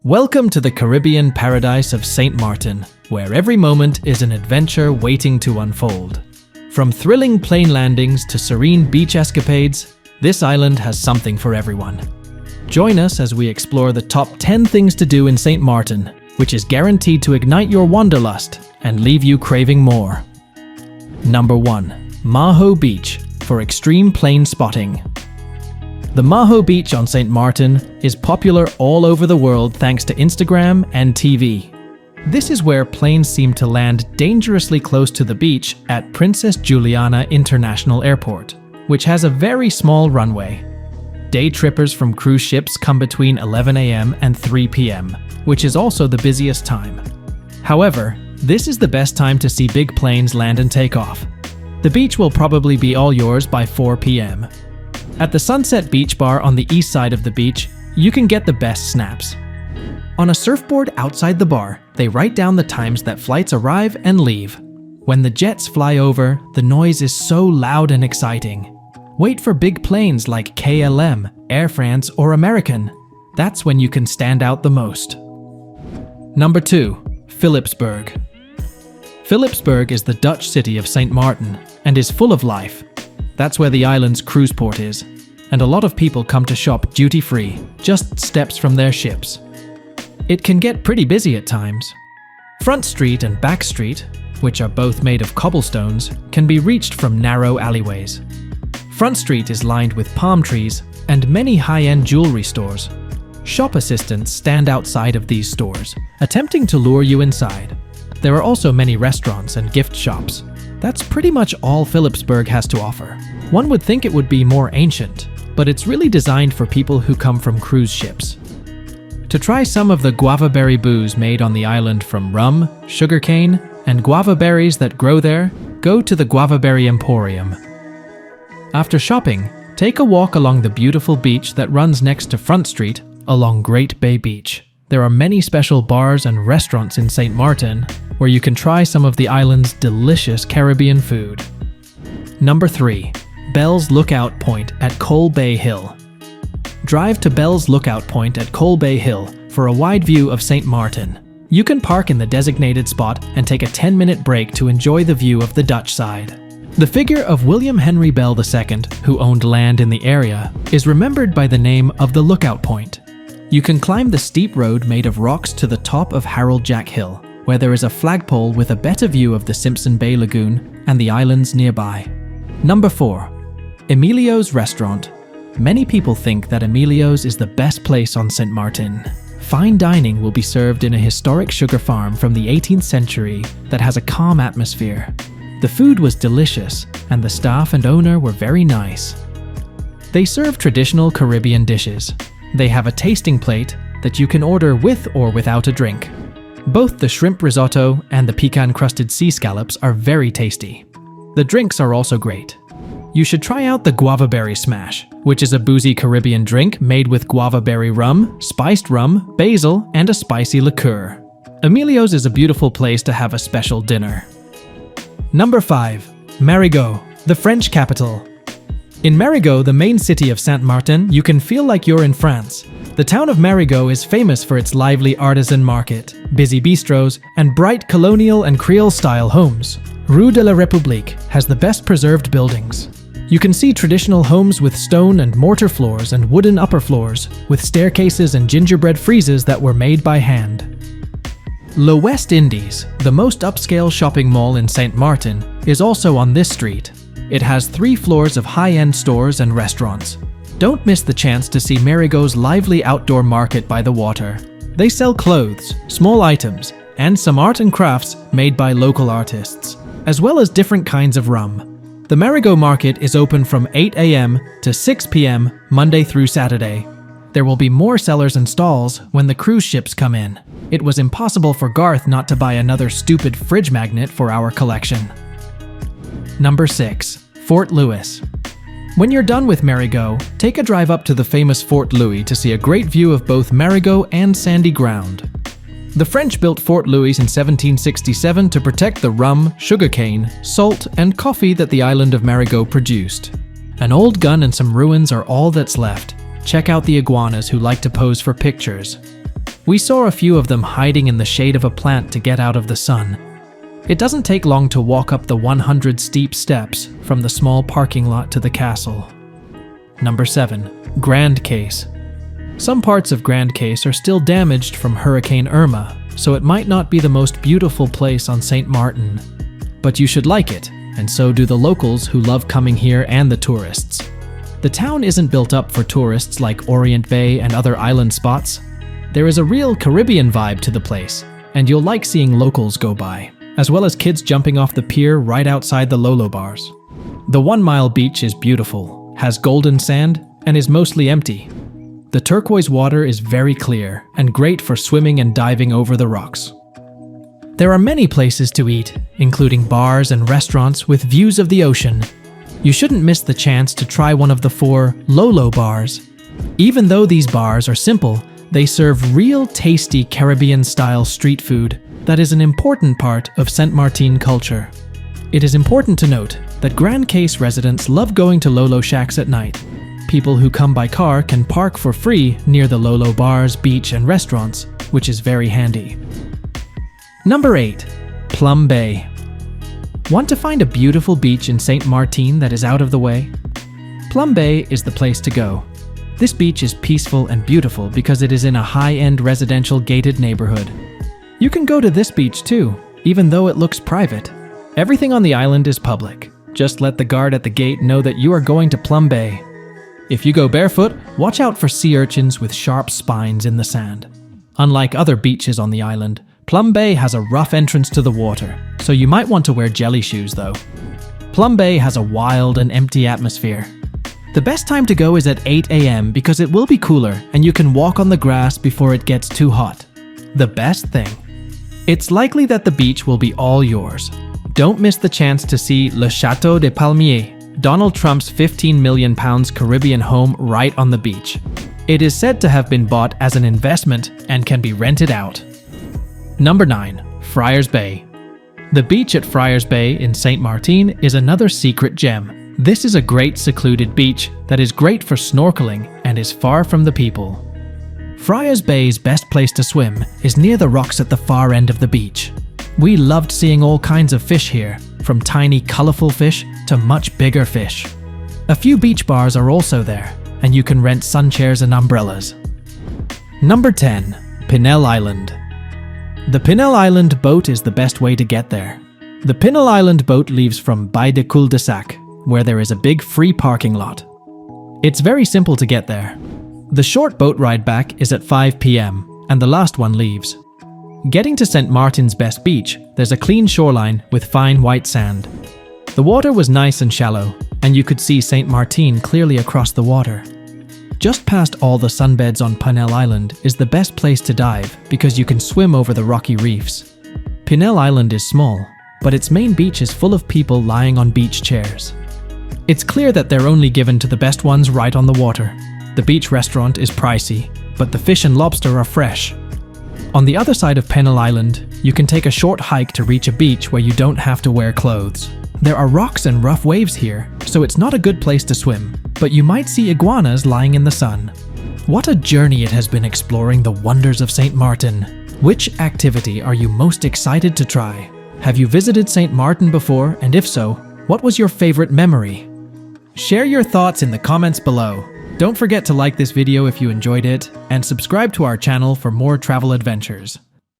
Welcome to the Caribbean paradise of St. Martin, where every moment is an adventure waiting to unfold. From thrilling plane landings to serene beach escapades, this island has something for everyone. Join us as we explore the top 10 things to do in St. Martin, which is guaranteed to ignite your wanderlust and leave you craving more. Number 1. Maho Beach for extreme plane spotting. The Maho Beach on St. Martin is popular all over the world thanks to Instagram and TV. This is where planes seem to land dangerously close to the beach at Princess Juliana International Airport, which has a very small runway. Day trippers from cruise ships come between 11 a.m. and 3 p.m., which is also the busiest time. However, this is the best time to see big planes land and take off. The beach will probably be all yours by 4 p.m. At the Sunset Beach Bar on the east side of the beach, you can get the best snaps. On a surfboard outside the bar, they write down the times that flights arrive and leave. When the jets fly over, the noise is so loud and exciting. Wait for big planes like KLM, Air France, or American. That's when you can stand out the most. Number 2. Philipsburg. Philipsburg is the Dutch city of St. Martin and is full of life. That's where the island's cruise port is, and a lot of people come to shop duty-free, just steps from their ships. It can get pretty busy at times. Front Street and Back Street, which are both made of cobblestones, can be reached from narrow alleyways. Front Street is lined with palm trees and many high-end jewelry stores. Shop assistants stand outside of these stores, attempting to lure you inside. There are also many restaurants and gift shops. That's pretty much all Philipsburg has to offer. One would think it would be more ancient, but it's really designed for people who come from cruise ships. To try some of the guava berry booze made on the island from rum, sugarcane, and guava berries that grow there, go to the Guava Berry Emporium. After shopping, take a walk along the beautiful beach that runs next to Front Street along Great Bay Beach. There are many special bars and restaurants in St. Martin where you can try some of the island's delicious Caribbean food. Number 3. Bell's Lookout Point at Coal Bay Hill. Drive to Bell's Lookout Point at Coal Bay Hill for a wide view of St. Martin. You can park in the designated spot and take a 10-minute break to enjoy the view of the Dutch side. The figure of William Henry Bell II, who owned land in the area, is remembered by the name of the Lookout Point. You can climb the steep road made of rocks to the top of Harold Jack Hill, where there is a flagpole with a better view of the Simpson Bay Lagoon and the islands nearby. Number 4. Emilio's Restaurant. Many people think that Emilio's is the best place on St. Martin. Fine dining will be served in a historic sugar farm from the 18th century that has a calm atmosphere. The food was delicious, and the staff and owner were very nice. They serve traditional Caribbean dishes. They have a tasting plate that you can order with or without a drink. Both the shrimp risotto and the pecan-crusted sea scallops are very tasty. The drinks are also great. You should try out the Guava Berry Smash, which is a boozy Caribbean drink made with guava berry rum, spiced rum, basil, and a spicy liqueur. Emilio's is a beautiful place to have a special dinner. Number 5. Marigot, the French capital. In Marigot, the main city of Saint Martin, you can feel like you're in France. The town of Marigot is famous for its lively artisan market, busy bistros, and bright colonial and Creole-style homes. Rue de la République has the best preserved buildings. You can see traditional homes with stone and mortar floors and wooden upper floors, with staircases and gingerbread friezes that were made by hand. Le West Indies, the most upscale shopping mall in St. Martin, is also on this street. It has 3 floors of high-end stores and restaurants. Don't miss the chance to see Marigot's lively outdoor market by the water. They sell clothes, small items, and some art and crafts made by local artists, as well as different kinds of rum. The Marigot market is open from 8 a.m. to 6 p.m. Monday through Saturday. There will be more sellers and stalls when the cruise ships come in. It was impossible for Garth not to buy another stupid fridge magnet for our collection. Number 6. Fort Louis. When you're done with Marigot, take a drive up to the famous Fort Louis to see a great view of both Marigot and sandy ground. The French built Fort Louis in 1767 to protect the rum, sugarcane, salt, and coffee that the island of Marigot produced. An old gun and some ruins are all that's left. Check out the iguanas who like to pose for pictures. We saw a few of them hiding in the shade of a plant to get out of the sun. It doesn't take long to walk up the 100 steep steps from the small parking lot to the castle. Number 7. Grand Case. Some parts of Grand Case are still damaged from Hurricane Irma, so it might not be the most beautiful place on St. Martin. But you should like it, and so do the locals who love coming here and the tourists. The town isn't built up for tourists like Orient Bay and other island spots. There is a real Caribbean vibe to the place, and you'll like seeing locals go by, as well as kids jumping off the pier right outside the Lolo bars. The 1 Mile beach is beautiful, has golden sand, and is mostly empty. The turquoise water is very clear and great for swimming and diving over the rocks. There are many places to eat, including bars and restaurants with views of the ocean. You shouldn't miss the chance to try one of the 4 Lolo bars. Even though these bars are simple, they serve real tasty Caribbean-style street food that is an important part of St. Martin culture. It is important to note that Grand Case residents love going to Lolo shacks at night. People who come by car can park for free near the Lolo bars, beach, and restaurants, which is very handy. Number 8. Plum Bay. Want to find a beautiful beach in St. Martin that is out of the way? Plum Bay is the place to go. This beach is peaceful and beautiful because it is in a high-end residential gated neighborhood. You can go to this beach too, even though it looks private. Everything on the island is public. Just let the guard at the gate know that you are going to Plum Bay. If you go barefoot, watch out for sea urchins with sharp spines in the sand. Unlike other beaches on the island, Plum Bay has a rough entrance to the water, so you might want to wear jelly shoes though. Plum Bay has a wild and empty atmosphere. The best time to go is at 8 a.m. because it will be cooler and you can walk on the grass before it gets too hot. The best thing. It's likely that the beach will be all yours. Don't miss the chance to see Le Chateau de Palmiers, Donald Trump's £15 million Caribbean home right on the beach. It is said to have been bought as an investment and can be rented out. Number 9. Friar's Bay. The beach at Friar's Bay in St. Martin is another secret gem. This is a great secluded beach that is great for snorkeling and is far from the people. Friar's Bay's best place to swim is near the rocks at the far end of the beach. We loved seeing all kinds of fish here, from tiny colorful fish to much bigger fish. A few beach bars are also there, and you can rent sun chairs and umbrellas. Number 10. Pinel Island. The Pinel Island boat is the best way to get there. The Pinel Island boat leaves from Baie de Cul-de-Sac, where there is a big free parking lot. It's very simple to get there. The short boat ride back is at 5 p.m, and the last one leaves. Getting to St. Martin's best beach, there's a clean shoreline with fine white sand. The water was nice and shallow, and you could see St. Martin clearly across the water. Just past all the sunbeds on Pinel Island is the best place to dive because you can swim over the rocky reefs. Pinel Island is small, but its main beach is full of people lying on beach chairs. It's clear that they're only given to the best ones right on the water. The beach restaurant is pricey, but the fish and lobster are fresh. On the other side of Pinel Island, you can take a short hike to reach a beach where you don't have to wear clothes. There are rocks and rough waves here, so it's not a good place to swim, but you might see iguanas lying in the sun. What a journey it has been exploring the wonders of St. Martin. Which activity are you most excited to try? Have you visited St. Martin before, and if so, what was your favorite memory? Share your thoughts in the comments below. Don't forget to like this video if you enjoyed it, and subscribe to our channel for more travel adventures.